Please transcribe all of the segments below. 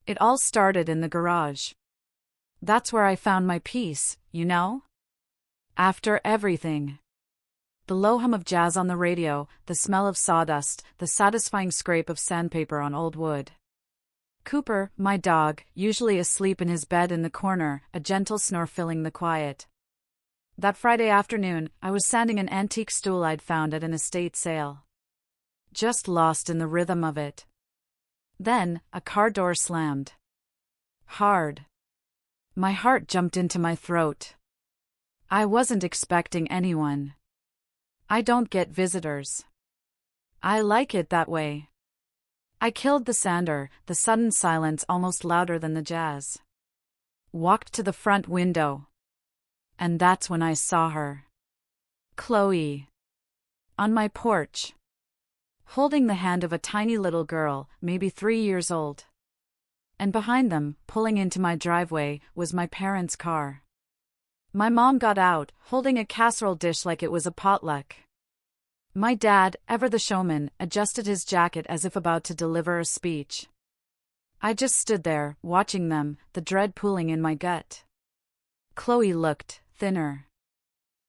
It all started in the garage. That's where I found my peace, you know? After everything. The low hum of jazz on the radio, the smell of sawdust, the satisfying scrape of sandpaper on old wood. Cooper, my dog, usually asleep in his bed in the corner, a gentle snore filling the quiet. That Friday afternoon, I was sanding an antique stool I'd found at an estate sale. Just lost in the rhythm of it. Then, a car door slammed. Hard. My heart jumped into my throat. I wasn't expecting anyone. I don't get visitors. I like it that way. I killed the sander, the sudden silence almost louder than the jazz. Walked to the front window. And that's when I saw her. Chloe. On my porch. Holding the hand of a tiny little girl, maybe 3 years old. And behind them, pulling into my driveway, was my parents' car. My mom got out, holding a casserole dish like it was a potluck. My dad, ever the showman, adjusted his jacket as if about to deliver a speech. I just stood there, watching them, the dread pooling in my gut. Chloe looked thinner.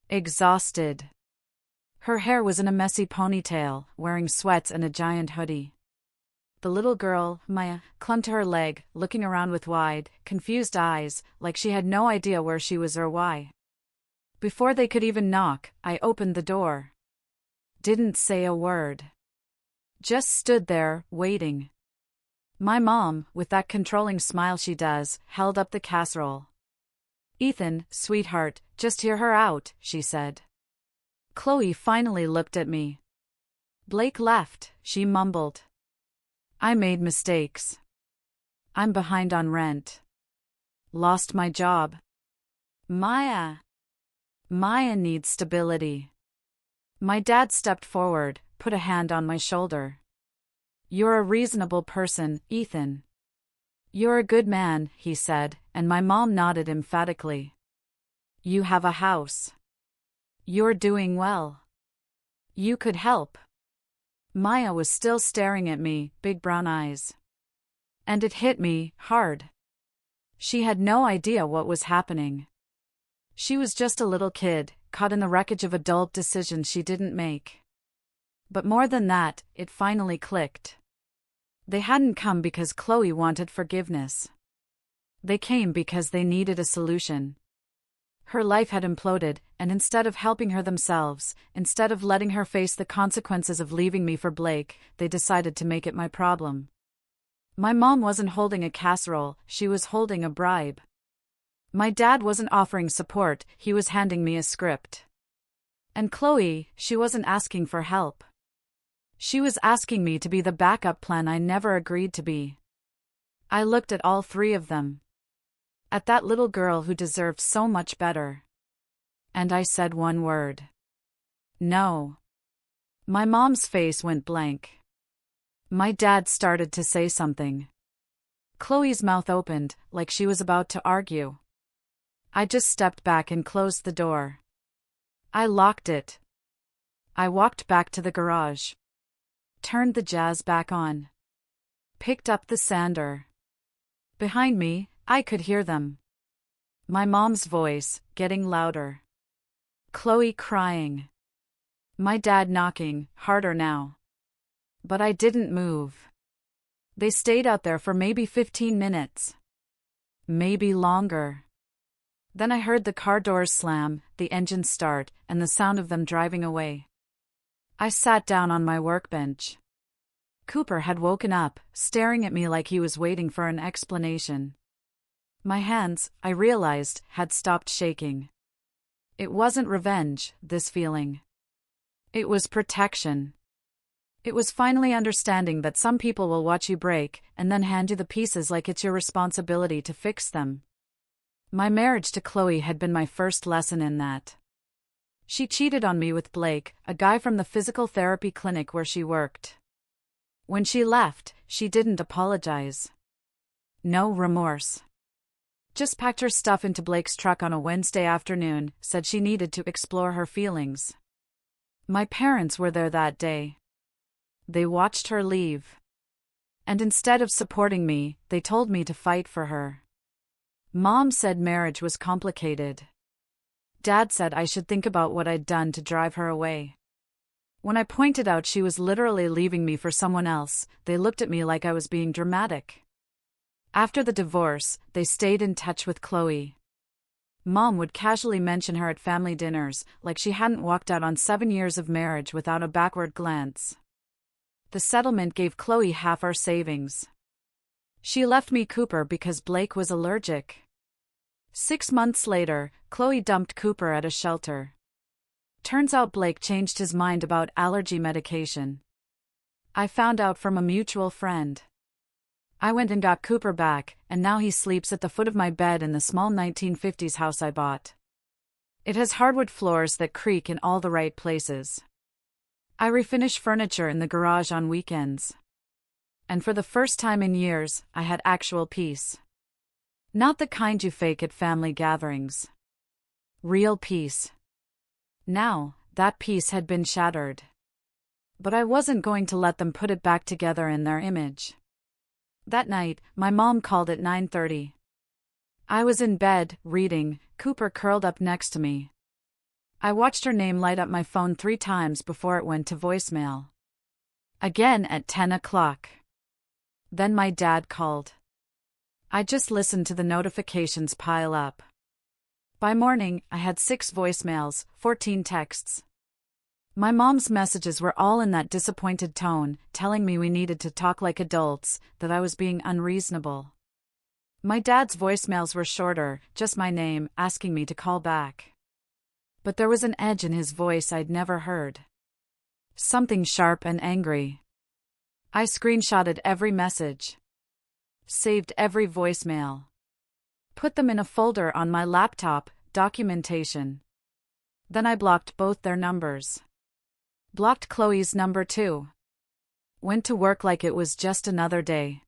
Exhausted. Her hair was in a messy ponytail, wearing sweats and a giant hoodie. The little girl, Maya, clung to her leg, looking around with wide, confused eyes, like she had no idea where she was or why. Before they could even knock, I opened the door. Didn't say a word. Just stood there, waiting. My mom, with that controlling smile she does, held up the casserole. "Ethan, sweetheart, just hear her out," she said. Chloe finally looked at me. "Blake left," she mumbled. "I made mistakes. I'm behind on rent. Lost my job. Maya needs stability." My dad stepped forward, put a hand on my shoulder. "You're a reasonable person, Ethan. You're a good man," he said, and my mom nodded emphatically. "You have a house. You're doing well. You could help." Maya was still staring at me, big brown eyes. And it hit me, hard. She had no idea what was happening. She was just a little kid, caught in the wreckage of adult decisions she didn't make. But more than that, it finally clicked. They hadn't come because Chloe wanted forgiveness. They came because they needed a solution. Her life had imploded, and instead of helping her themselves, instead of letting her face the consequences of leaving me for Blake, they decided to make it my problem. My mom wasn't holding a casserole, she was holding a bribe. My dad wasn't offering support, he was handing me a script. And Chloe, she wasn't asking for help. She was asking me to be the backup plan I never agreed to be. I looked at all three of them. At that little girl who deserved so much better. And I said one word. No. My mom's face went blank. My dad started to say something. Chloe's mouth opened, like she was about to argue. I just stepped back and closed the door. I locked it. I walked back to the garage. Turned the jazz back on. Picked up the sander. Behind me, I could hear them. My mom's voice, getting louder. Chloe crying. My dad knocking, harder now. But I didn't move. They stayed out there for maybe 15 minutes. Maybe longer. Then I heard the car doors slam, the engine start, and the sound of them driving away. I sat down on my workbench. Cooper had woken up, staring at me like he was waiting for an explanation. My hands, I realized, had stopped shaking. It wasn't revenge, this feeling. It was protection. It was finally understanding that some people will watch you break, and then hand you the pieces like it's your responsibility to fix them. My marriage to Chloe had been my first lesson in that. She cheated on me with Blake, a guy from the physical therapy clinic where she worked. When she left, she didn't apologize. No remorse. Just packed her stuff into Blake's truck on a Wednesday afternoon, said she needed to explore her feelings. My parents were there that day. They watched her leave. And instead of supporting me, they told me to fight for her. Mom said marriage was complicated. Dad said I should think about what I'd done to drive her away. When I pointed out she was literally leaving me for someone else, they looked at me like I was being dramatic. After the divorce, they stayed in touch with Chloe. Mom would casually mention her at family dinners, like she hadn't walked out on 7 years of marriage without a backward glance. The settlement gave Chloe half our savings. She left me Cooper because Blake was allergic. 6 months later, Chloe dumped Cooper at a shelter. Turns out Blake changed his mind about allergy medication. I found out from a mutual friend. I went and got Cooper back, and now he sleeps at the foot of my bed in the small 1950s house I bought. It has hardwood floors that creak in all the right places. I refinish furniture in the garage on weekends. And for the first time in years, I had actual peace. Not the kind you fake at family gatherings. Real peace. Now, that peace had been shattered. But I wasn't going to let them put it back together in their image. That night, my mom called at 9:30. I was in bed, reading, Cooper curled up next to me. I watched her name light up my phone 3 times before it went to voicemail. Again at 10 o'clock. Then my dad called. I just listened to the notifications pile up. By morning, I had 6 voicemails, 14 texts. My mom's messages were all in that disappointed tone, telling me we needed to talk like adults, that I was being unreasonable. My dad's voicemails were shorter, just my name, asking me to call back. But there was an edge in his voice I'd never heard. Something sharp and angry. I screenshotted every message. Saved every voicemail. Put them in a folder on my laptop, documentation. Then I blocked both their numbers. Blocked Chloe's number too. Went to work like it was just another day.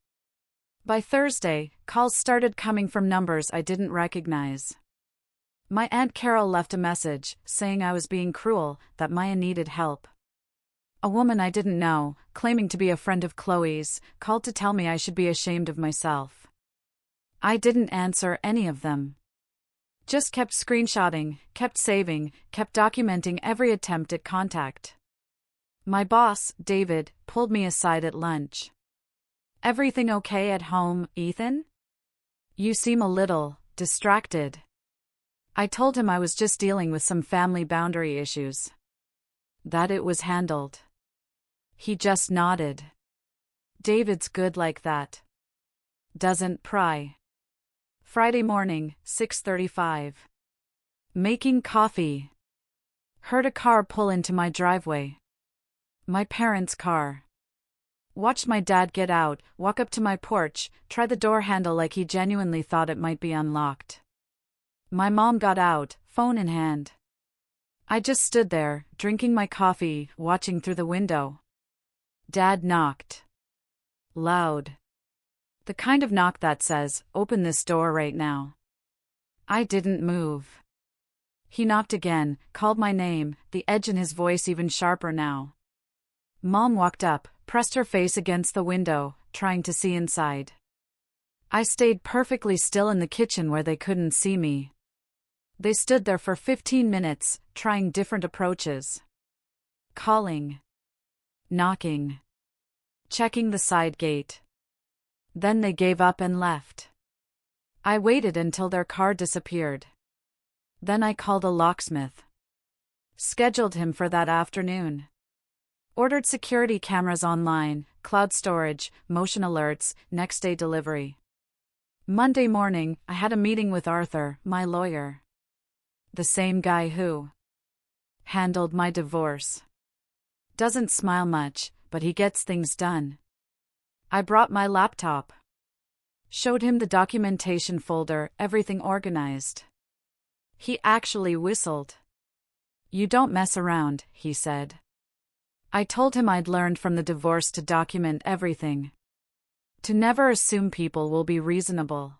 By Thursday, calls started coming from numbers I didn't recognize. My Aunt Carol left a message, saying I was being cruel, that Maya needed help. A woman I didn't know, claiming to be a friend of Chloe's, called to tell me I should be ashamed of myself. I didn't answer any of them. Just kept screenshotting, kept saving, kept documenting every attempt at contact. My boss, David, pulled me aside at lunch. Everything okay at home, Ethan? You seem a little distracted. I told him I was just dealing with some family boundary issues. That it was handled. He just nodded. David's good like that. Doesn't pry. Friday morning, 6:35. Making coffee. Heard a car pull into my driveway. My parents' car. Watched my dad get out, walk up to my porch, try the door handle like he genuinely thought it might be unlocked. My mom got out, phone in hand. I just stood there, drinking my coffee, watching through the window. Dad knocked. Loud. The kind of knock that says, "Open this door right now." I didn't move. He knocked again, called my name, the edge in his voice even sharper now. Mom walked up, pressed her face against the window, trying to see inside. I stayed perfectly still in the kitchen where they couldn't see me. They stood there for 15 minutes, trying different approaches. Calling. Knocking. Checking the side gate. Then they gave up and left. I waited until their car disappeared. Then I called a locksmith. Scheduled him for that afternoon. Ordered security cameras online, cloud storage, motion alerts, next day delivery. Monday morning, I had a meeting with Arthur, my lawyer. The same guy who handled my divorce. Doesn't smile much, but he gets things done. I brought my laptop. Showed him the documentation folder, everything organized. He actually whistled. "You don't mess around," he said. I told him I'd learned from the divorce to document everything. To never assume people will be reasonable.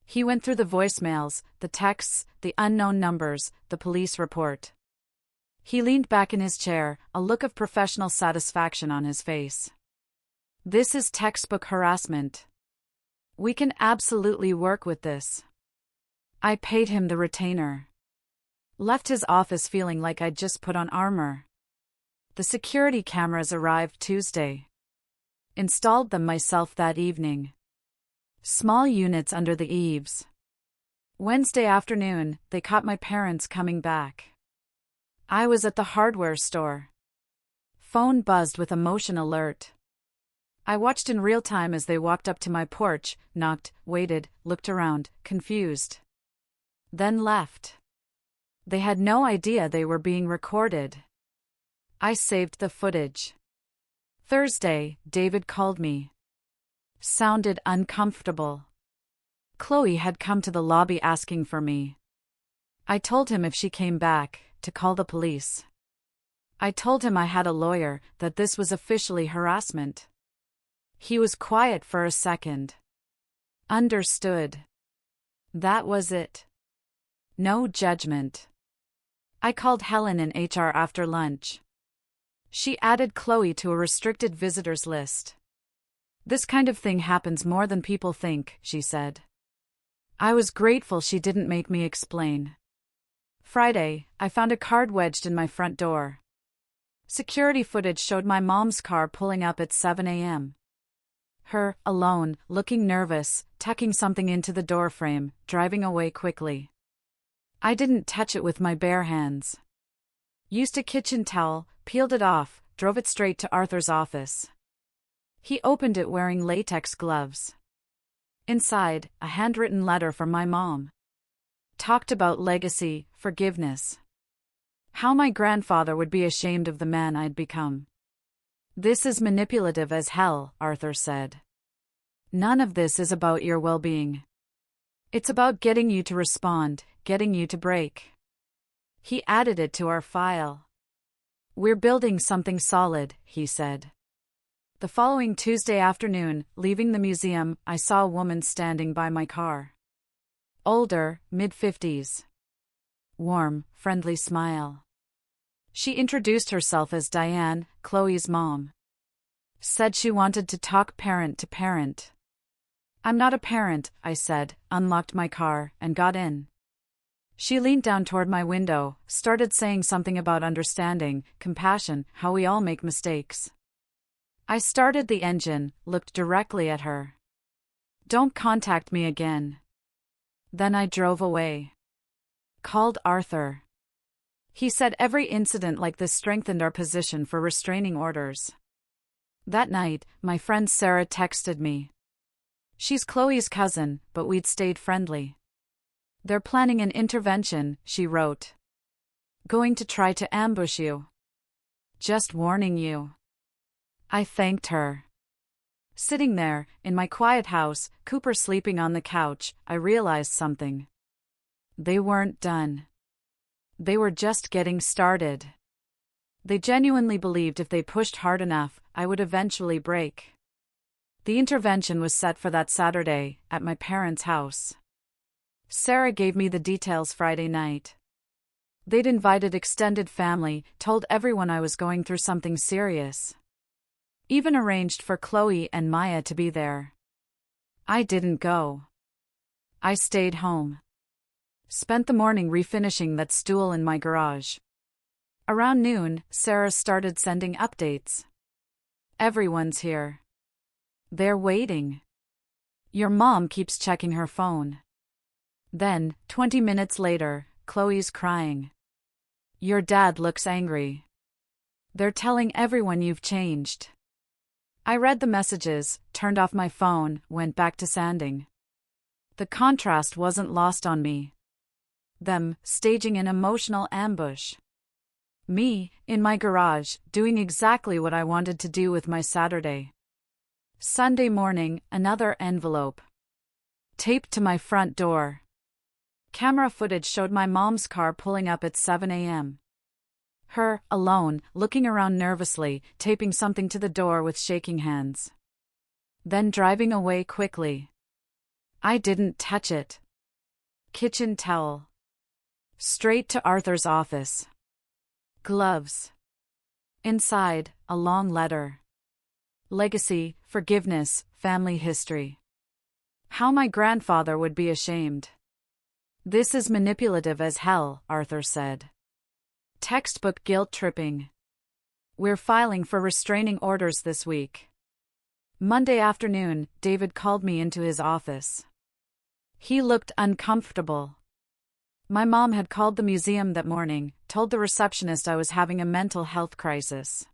He went through the voicemails, the texts, the unknown numbers, the police report. He leaned back in his chair, a look of professional satisfaction on his face. This is textbook harassment. We can absolutely work with this. I paid him the retainer. Left his office feeling like I'd just put on armor. The security cameras arrived Tuesday. Installed them myself that evening. Small units under the eaves. Wednesday afternoon, they caught my parents coming back. I was at the hardware store. Phone buzzed with a motion alert. I watched in real time as they walked up to my porch, knocked, waited, looked around, confused. Then left. They had no idea they were being recorded. I saved the footage. Thursday, David called me. Sounded uncomfortable. Chloe had come to the lobby asking for me. I told him if she came back, to call the police. I told him I had a lawyer, that this was officially harassment. He was quiet for a second. Understood. That was it. No judgment. I called Helen in HR after lunch. She added Chloe to a restricted visitors list. This kind of thing happens more than people think, she said. I was grateful she didn't make me explain. Friday, I found a card wedged in my front door. Security footage showed my mom's car pulling up at 7 a.m. Her, alone, looking nervous, tucking something into the doorframe, driving away quickly. I didn't touch it with my bare hands. Used a kitchen towel, peeled it off, drove it straight to Arthur's office. He opened it wearing latex gloves. Inside, a handwritten letter from my mom. Talked about legacy, forgiveness. How my grandfather would be ashamed of the man I'd become. This is manipulative as hell, Arthur said. None of this is about your well-being. It's about getting you to respond, getting you to break. He added it to our file. We're building something solid, he said. The following Tuesday afternoon, leaving the museum, I saw a woman standing by my car. Older, mid-50s. Warm, friendly smile. She introduced herself as Diane, Chloe's mom. Said she wanted to talk parent to parent. I'm not a parent, I said, unlocked my car, and got in. She leaned down toward my window, started saying something about understanding, compassion, how we all make mistakes. I started the engine, looked directly at her. Don't contact me again. Then I drove away. Called Arthur. He said every incident like this strengthened our position for restraining orders. That night, my friend Sarah texted me. She's Chloe's cousin, but we'd stayed friendly. They're planning an intervention, she wrote. Going to try to ambush you. Just warning you. I thanked her. Sitting there, in my quiet house, Cooper sleeping on the couch, I realized something. They weren't done. They were just getting started. They genuinely believed if they pushed hard enough, I would eventually break. The intervention was set for that Saturday, at my parents' house. Sarah gave me the details Friday night. They'd invited extended family, told everyone I was going through something serious. Even arranged for Chloe and Maya to be there. I didn't go. I stayed home. Spent the morning refinishing that stool in my garage. Around noon, Sarah started sending updates. Everyone's here. They're waiting. Your mom keeps checking her phone. Then, 20 minutes later, Chloe's crying. Your dad looks angry. They're telling everyone you've changed. I read the messages, turned off my phone, went back to sanding. The contrast wasn't lost on me. Them, staging an emotional ambush. Me, in my garage, doing exactly what I wanted to do with my Saturday. Sunday morning, another envelope. Taped to my front door. Camera footage showed my mom's car pulling up at 7 a.m. Her, alone, looking around nervously, taping something to the door with shaking hands. Then driving away quickly. I didn't touch it. Kitchen towel. Straight to Arthur's office. Gloves. Inside, a long letter. Legacy, forgiveness, family history. How my grandfather would be ashamed. This is manipulative as hell, Arthur said. Textbook guilt-tripping. We're filing for restraining orders this week. Monday afternoon, David called me into his office. He looked uncomfortable. My mom had called the museum that morning, told the receptionist I was having a mental health crisis.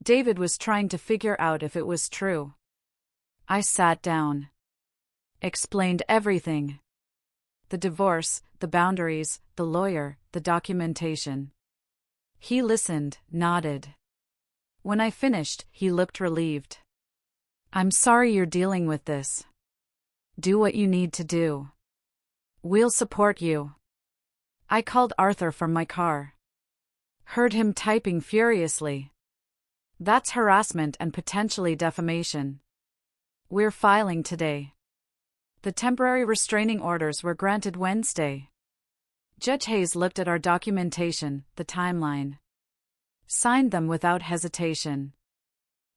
David was trying to figure out if it was true. I sat down. Explained everything. The divorce, the boundaries, the lawyer, the documentation. He listened, nodded. When I finished, he looked relieved. I'm sorry you're dealing with this. Do what you need to do. We'll support you. I called Arthur from my car. Heard him typing furiously. That's harassment and potentially defamation. We're filing today. The temporary restraining orders were granted Wednesday. Judge Hayes looked at our documentation, the timeline. Signed them without hesitation.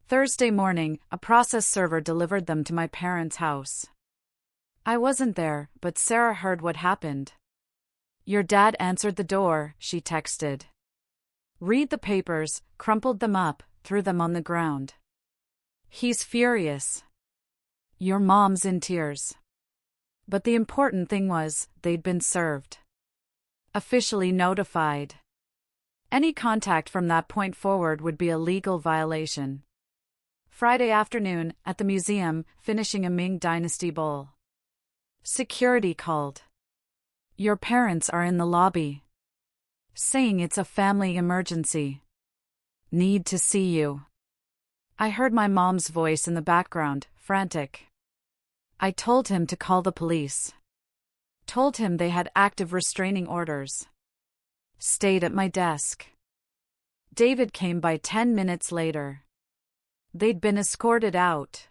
Thursday morning, a process server delivered them to my parents' house. I wasn't there, but Sarah heard what happened. Your dad answered the door, she texted. Read the papers, crumpled them up, threw them on the ground. He's furious. Your mom's in tears. But the important thing was, they'd been served. Officially notified. Any contact from that point forward would be a legal violation. Friday afternoon, at the museum, finishing a Ming Dynasty bowl. Security called. Your parents are in the lobby. Saying it's a family emergency. Need to see you. I heard my mom's voice in the background, frantic. I told him to call the police. Told him they had active restraining orders. Stayed at my desk. David came by 10 minutes later. They'd been escorted out.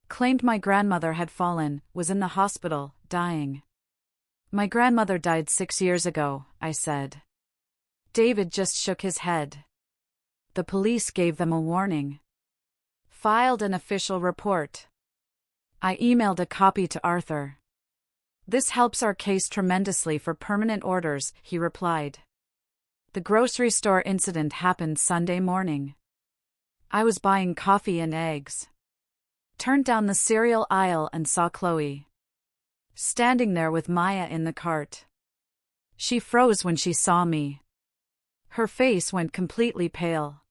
Claimed my grandmother had fallen, was in the hospital, dying. My grandmother died 6 years ago, I said. David just shook his head. The police gave them a warning. Filed an official report. I emailed a copy to Arthur. This helps our case tremendously for permanent orders, he replied. The grocery store incident happened Sunday morning. I was buying coffee and eggs. Turned down the cereal aisle and saw Chloe. Standing there with Maya in the cart. She froze when she saw me. Her face went completely pale.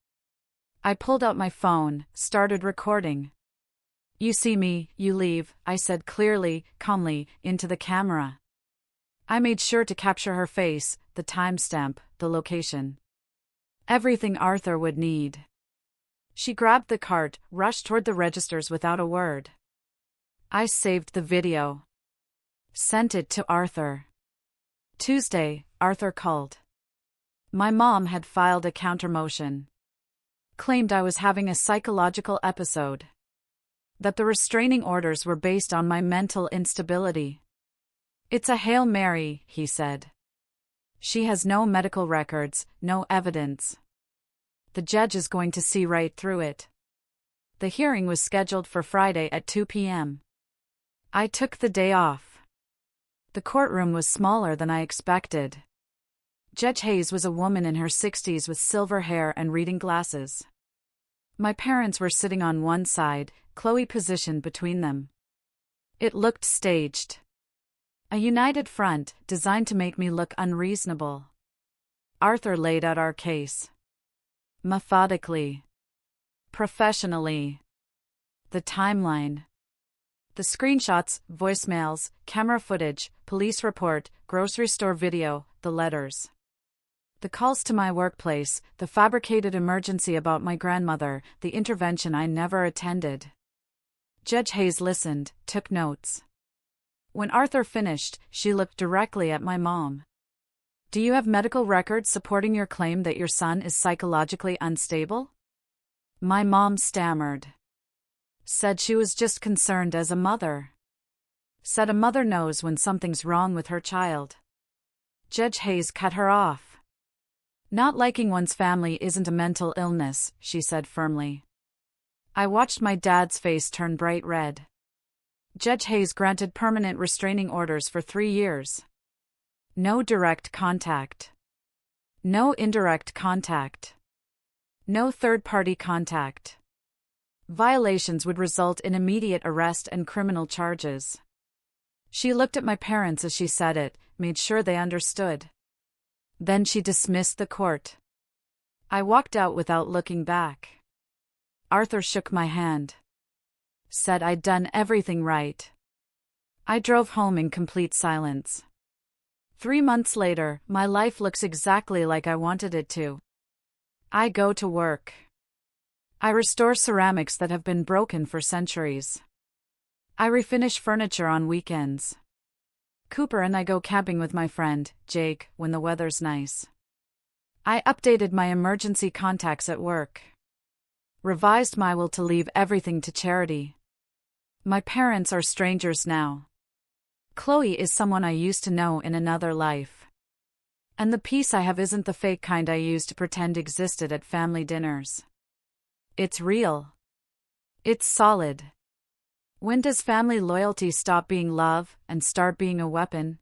I pulled out my phone, started recording. You see me, you leave, I said clearly, calmly, into the camera. I made sure to capture her face, the timestamp, the location. Everything Arthur would need. She grabbed the cart, rushed toward the registers without a word. I saved the video. Sent it to Arthur. Tuesday, Arthur called. My mom had filed a countermotion. Claimed I was having a psychological episode. That the restraining orders were based on my mental instability. It's a Hail Mary, he said. She has no medical records, no evidence. The judge is going to see right through it. The hearing was scheduled for Friday at 2 p.m. I took the day off. The courtroom was smaller than I expected. Judge Hayes was a woman in her 60s with silver hair and reading glasses. My parents were sitting on one side, Chloe positioned between them. It looked staged. A united front, designed to make me look unreasonable. Arthur laid out our case. Methodically. Professionally. The timeline. The screenshots, voicemails, camera footage, police report, grocery store video, the letters. The calls to my workplace, the fabricated emergency about my grandmother, the intervention I never attended. Judge Hayes listened, took notes. When Arthur finished, she looked directly at my mom. Do you have medical records supporting your claim that your son is psychologically unstable? My mom stammered. Said she was just concerned as a mother. Said a mother knows when something's wrong with her child. Judge Hayes cut her off. Not liking one's family isn't a mental illness, she said firmly. I watched my dad's face turn bright red. Judge Hayes granted permanent restraining orders for 3 years. No direct contact. No indirect contact. No third-party contact. Violations would result in immediate arrest and criminal charges. She looked at my parents as she said it, made sure they understood. Then she dismissed the court. I walked out without looking back. Arthur shook my hand. Said I'd done everything right. I drove home in complete silence. 3 months later, my life looks exactly like I wanted it to. I go to work. I restore ceramics that have been broken for centuries. I refinish furniture on weekends. Cooper and I go camping with my friend, Jake, when the weather's nice. I updated my emergency contacts at work. Revised my will to leave everything to charity. My parents are strangers now. Chloe is someone I used to know in another life. And the peace I have isn't the fake kind I used to pretend existed at family dinners. It's real. It's solid. When does family loyalty stop being love and start being a weapon?